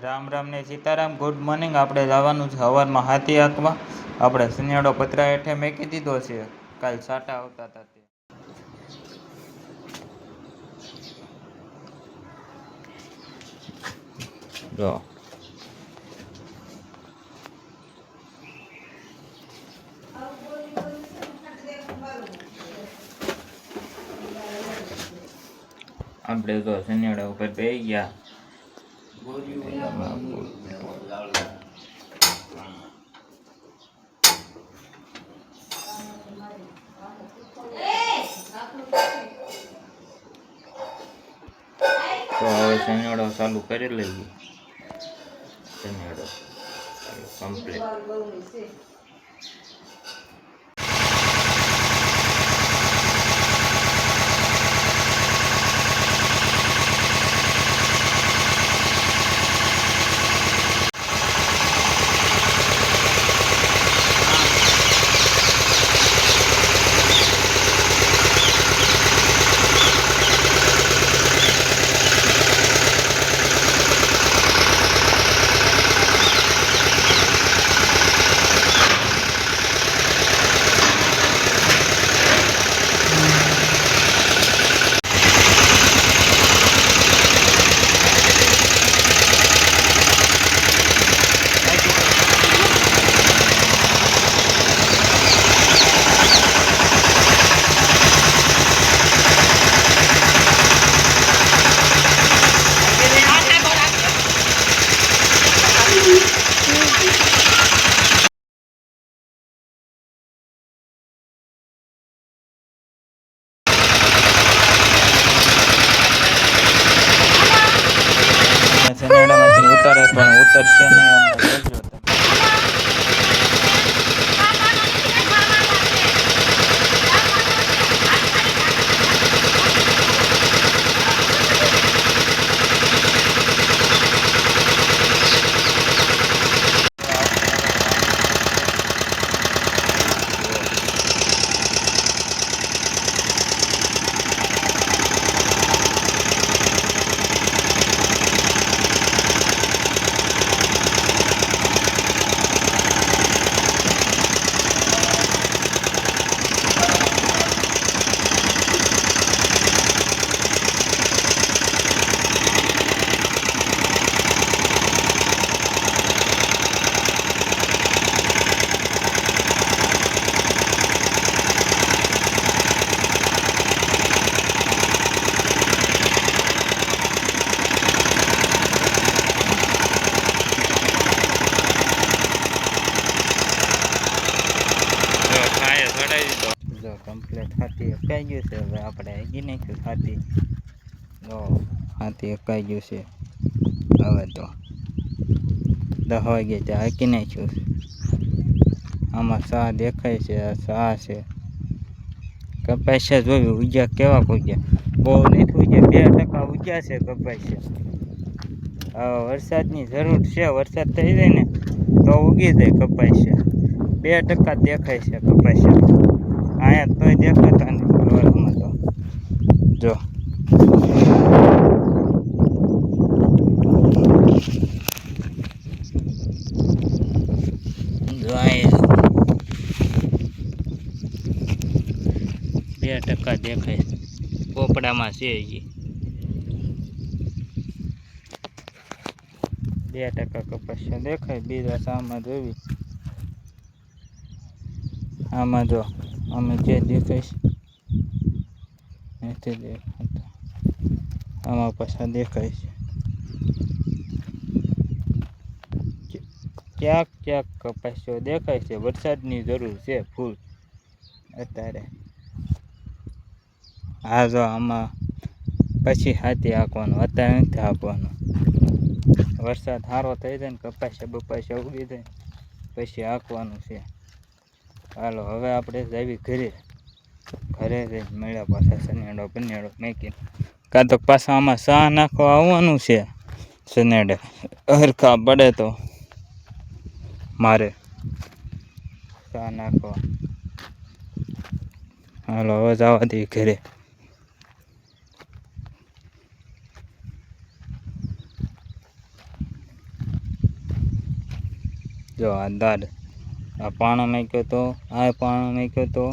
રામ રામ ને Sitaram. Good morning. આપણે જવાનું છે સવારમાં હાથી હાંકવા. આપણે શનિયાળો પતરા હેઠે મેકી દીધો છે. કાલ સાટા આવતા હતા તે જો આપણે તો શનિયાળા ઉપર બેસી ગયા. તો હવે શનિયાળો ચાલુ કરી લઈએ. શનિયાળો કમ્પ્લીટ. શનિયાળામાંથી ઉતારે પણ ઉતરશે નહીં. હમણાં જોજો તમે. જો કમ્પ્લીટ હાથી અકાઈ ગયું છે. હવે આપણે આગી નાખ્યું હાથી. જો હાથી અકાઈ ગયું છે. હવે તો 10 વાગે ત્યાં હાકી નાખ્યું છે. આમાં સા દેખાય છે. આ સા છે. કપાસ્યા જોયું ઉગ્યા કેવા ઉગ્યા. બહુ નથી ઉગ્યા, 2% ઉગ્યા છે કપાસ્યા. હવે વરસાદની જરૂર છે. વરસાદ થઈ જાય ને તો ઉગી જાય કપાસ્યા. 2% દેખાય છે કપાસ્યા. અહીંયા તોય દેખાતા નથી. હવામાં તો જો અહીંયા 2% દેખાય. પોપડામાં છે હજી 2% કપાસ્યા દેખાય. બીજા સામાં જોવી. આમાં જો અમે જે દેખાય નથી દેખાતા. આમાં પાછા દેખાય છે. ક્યાંક ક્યાંક કપાસ્યો દેખાય છે. વરસાદની જરૂર છે ફૂલ અત્યારે. હા જો આમાં પછી હાથી હાંકવાનું, અત્યારે નથી હાંકવાનું. વરસાદ સારો થઈ જાય ને કપાસ્યા બપાસ્યા ઉગી જાય પછી હાંકવાનું છે. હાલો હવે આપણે જાવી ઘરે. ઘરે જઈને મળ્યા પાછા શનિયાળો બનિયાળો મેકીને. કાં તો પાછા આમાં સા નાખવા આવવાનું છે. શનિયાળે હરખા પડે તો મારે સા નાખવા. હાલો હવે જવા દઈએ ઘરે. જો આ દાદ આ પાણો મેક્યો તો, આ પાણો મેક્યો તો.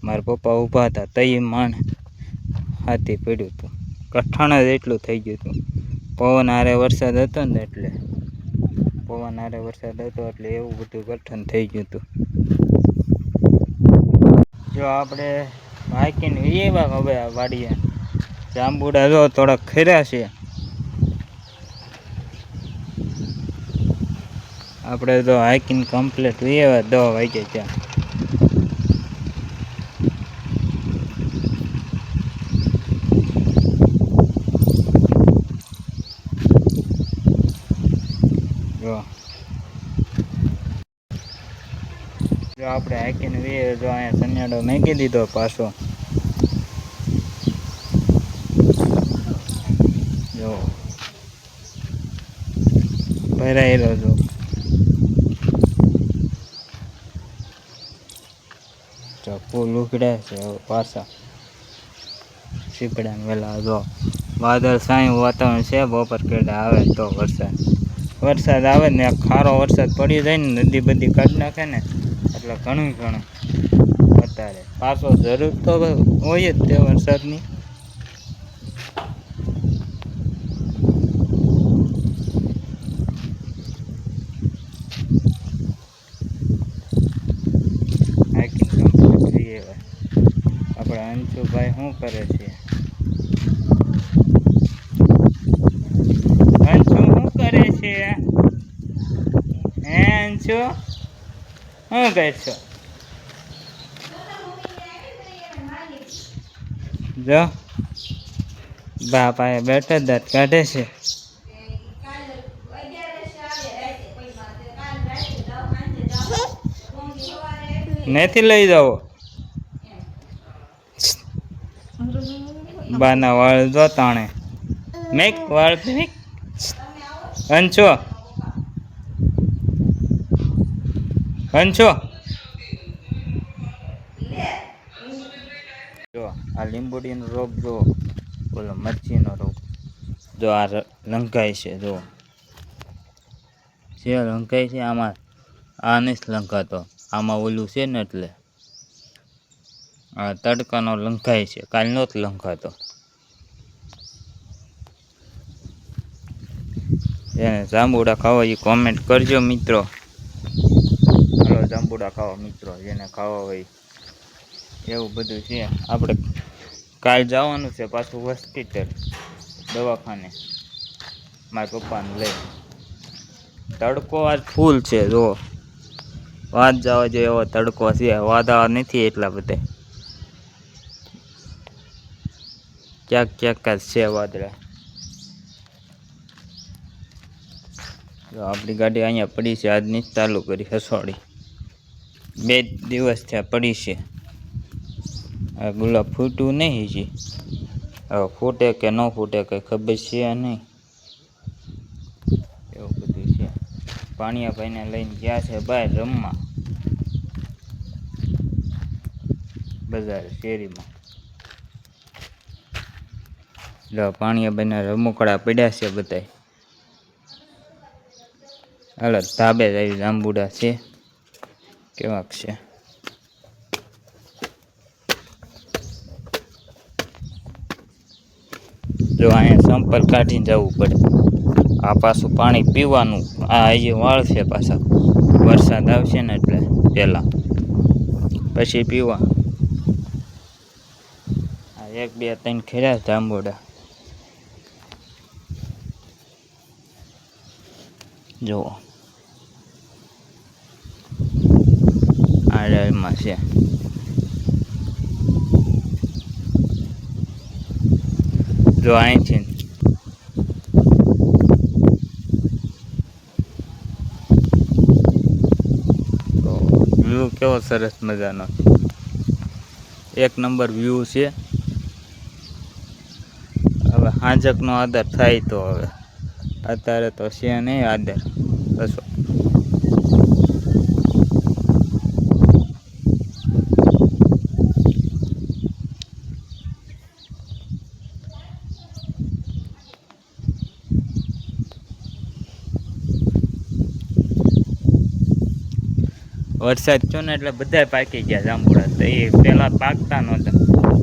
મારા પપ્પા ઊભા હતા તઈ માણ હાથી પડ્યું હતું. કઠણ જ એટલું થઈ ગયું હતું. પવન હારે વરસાદ હતો ને એટલે એવું બધું કઠણ થઈ ગયું હતું. જો આપણે હાઈકીને એવા હવે આ વાડીએ જાંબુડા જો થોડાક ખર્યા છે. આપણે તો હાઈકિંગ કમ્પ્લીટ એવા 10 વાગે ત્યાં. જો આપણે હાઈકીને જો અહીંયા સન્યાડો મેકી દીધો પાછો. જો ભરાયેલો જો ફૂલ ઉઘડ્યા છે હવે પાછા સીપડા વેલા. જો વાદળ સાયું વાતાવરણ છે. બપોર કેડા આવે તો વરસાદ આવે ને ખારો વરસાદ પડી જાય ને નદી બધી કાઢી નાખે ને એટલે ઘણું અત્યારે પાછો જરૂર તો હોય જ તે વરસાદની. આપણે અંશુભાઈ શું કરે છે? અંશુ શું કરે છે? હે અંશુ શું કરશો? જો બાપા બેઠો દાંત કાઢે છે. નથી લઈ જાઓ. બાના વાળ જો તાણે મેક વાળ મેક. અંશો જો આ લીંબુડીનો રોગ જો બોલો મરચીનો રોગ જો આ લંકાય છે. જો જે લંકાય છે આમાં આ નથી લંકાતો. આમાં ઓલું છે ને એટલે આ તડકાનો લંકાય છે. કાલ નહોતો લંકાતો. એને જાંબુડા ખાવા એ કોમેન્ટ કરજો મિત્રો. હાલો જાંબુડા ખાવા મિત્રો, જેને ખાવા હોય. એવું બધું છે. આપણે કાલ જવાનું છે પાછું હોસ્પિટલ દવાખાને મારા પપ્પાને લઈ. તડકો આજ ફૂલ છે. જો વાત જવા જોઈએ એવો તડકો છે. વાદળા નથી એટલા બધા. ક્યાંક ક્યાંક જ છે વાદળા. જો આપણી ગાડી અહીંયા પડી છે. આજ નથી ચાલુ કરી હસવાડી. 2 દિવસ થયા પડી છે. આ ગુલાબ ફૂટવું નહીં હજી. હવે ફૂટે કે ન ફૂટે કંઈ ખબર છે નહીં. એવું બધું છે. પાણીયાભાઈને લઈને ગયા છે બહાર રમવા બજાર શેરીમાં. જો પાણીયાભાઈના રમકડા પડ્યા છે બધાય. હાલો ધાબે આવી જાંબુડા છે કેવાક છે. જો અહીંયા સંપલ કાઢીને જવું પડે. આ પાછું પાણી પીવાનું. આ અહીંયા વાળ છે પાછા. વરસાદ આવશે ને એટલે પહેલાં પછી પીવા. આ 1 2 3 ખેર્યા જાંબુડા. જુઓ આ ડાળમાં છે. જો અહીંથી વ્યૂ કેવો સરસ મજાનો. 1 નંબર વ્યૂ છે. હવે હાંજકનો આદર થાય તો હવે અત્યારે તો છે નહીં આદર. બસ વરસાદ થયો ને એટલે બધા પાકી ગયા જાંબુડા. તો એ પહેલાં પાકતા નહોતા,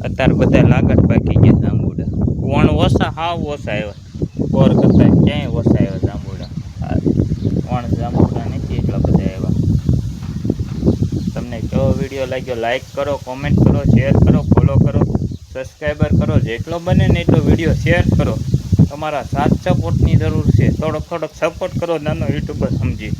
અત્યારે બધા લાગત પાકી ગયા જાંબુડા. વણ ઓછા, હાવ ઓછા આવ્યા, કોર કરતા ક્યાંય ઓછા આવ્યા જાંબુડા. વણ જાંબુડા નથી એટલા બધા આવ્યા. તમને કેવો વિડીયો લાગ્યો લાઈક કરો, કોમેન્ટ કરો, શેર કરો, ફોલો કરો, સબસ્ક્રાઈબર કરો. જેટલો બને ને એટલો વિડીયો શેર કરો. તમારા સાથ સપોર્ટની જરૂર છે. થોડોક સપોર્ટ કરો નાનો યુટ્યુબર સમજી.